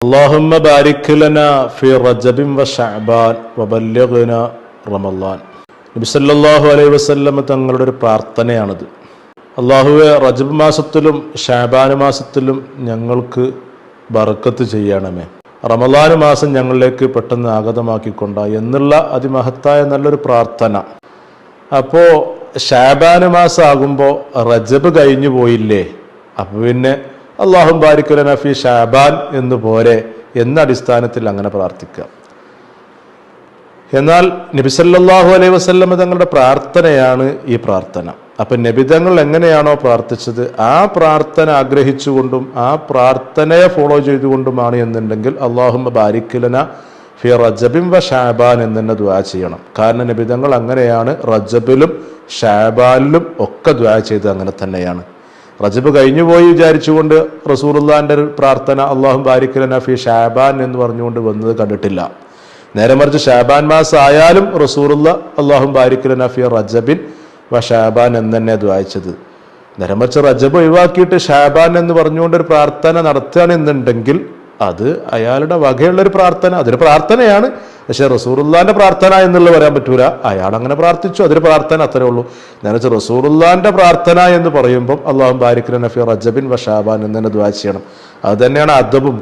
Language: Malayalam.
اللهم بارك لنا في رجب وشعبان وبلغنا റമളാൻ. നബി സല്ലല്ലാഹു അലൈഹി വസല്ലം തങ്ങളുടെ ഒരു പ്രാർത്ഥനയാണിത്. അല്ലാഹുവേ, റജബ് മാസത്തിലും ശഅബാൻ മാസത്തിലും ഞങ്ങൾക്ക് ബറക്കത്ത് ചെയ്യണമേ, റമളാൻ മാസം ഞങ്ങളിലേക്ക് പെട്ടെന്ന് ആഗതമാക്കിക്കൊണ്ട എന്നുള്ള അതിമഹത്തായ നല്ലൊരു പ്രാർത്ഥന. അപ്പോൾ ശഅബാൻ മാസം ആകുമ്പോൾ റജബ് കഴിഞ്ഞു പോയില്ലേ, അപ്പോൾ പിന്നെ അല്ലാഹും ബാരിക് ലനാ ഫീ ശഅബാൻ എന്ന് പോരെ എന്ന അടിസ്ഥാനത്തിൽ അങ്ങനെ പ്രാർത്ഥിക്കാം. എന്നാൽ നബി സല്ലല്ലാഹു അലൈഹി വസല്ലം തങ്ങളുടെ പ്രാർത്ഥനയാണ് ഈ പ്രാർത്ഥന. അപ്പം നബി തങ്ങൾ എങ്ങനെയാണോ പ്രാർത്ഥിച്ചത് ആ പ്രാർത്ഥന ആഗ്രഹിച്ചുകൊണ്ടും ആ പ്രാർത്ഥനയെ ഫോളോ ചെയ്തുകൊണ്ടുമാണ് എന്നുണ്ടെങ്കിൽ അല്ലാഹുമ്മ ബാരിക് ലനാ ഫീ റജബിൻ വ ശഅബാൻ എന്ന് തന്നെ ദുആ ചെയ്യണം. കാരണം നബി തങ്ങൾ അങ്ങനെയാണ് റജബിലും ശഅബാനിലും ഒക്കെ ദുആ ചെയ്തത് അങ്ങനെ തന്നെയാണ്. റജബ് കഴിഞ്ഞുപോയി വിചാരിച്ചുകൊണ്ട് റസൂലുള്ളാഹിന്റെ പ്രാർത്ഥന അല്ലാഹുമ്മ ബാരിക് ലനാ ഫീ ശഅബാൻ എന്ന് പറഞ്ഞുകൊണ്ട് വന്നത് കണ്ടിട്ടില്ല. നേരെ മറിച്ച് ശഅബാൻ മാസം ആയാലും റസൂലുള്ളാഹി അല്ലാഹുമ്മ ബാരിക് ലനാ ഫീ റജബിൻ വ ശഅബാൻ എന്ന് തന്നെ ദ്വായിച്ചത്. നേരെ മറിച്ച് റജബ് ഒഴിവാക്കിയിട്ട് ശഅബാൻ എന്ന് പറഞ്ഞുകൊണ്ട് ഒരു പ്രാർത്ഥന നടത്തുകയാണെന്നുണ്ടെങ്കിൽ അത് അയാളുടെ വകയുള്ളൊരു പ്രാർത്ഥന, അതൊരു പ്രാർത്ഥനയാണ്. പക്ഷെ റസൂലുള്ളാഹിന്റെ പ്രാർത്ഥന എന്നുള്ളത് പറയാൻ പറ്റൂല. അയാൾ അങ്ങനെ പ്രാർത്ഥിച്ചു, അതൊരു പ്രാർത്ഥന, അത്രേ ഉള്ളൂ. നേരെ റസൂലുള്ളാഹിന്റെ പ്രാർത്ഥന എന്ന് പറയുമ്പോൾ അല്ലാഹുമ്മ ബാരിക് ലനാ ഫീ റജബിൻ വ ശഅബാൻ എന്ന് തന്നെ ദുആ ചെയ്യണം. അത് തന്നെയാണ് അദബും.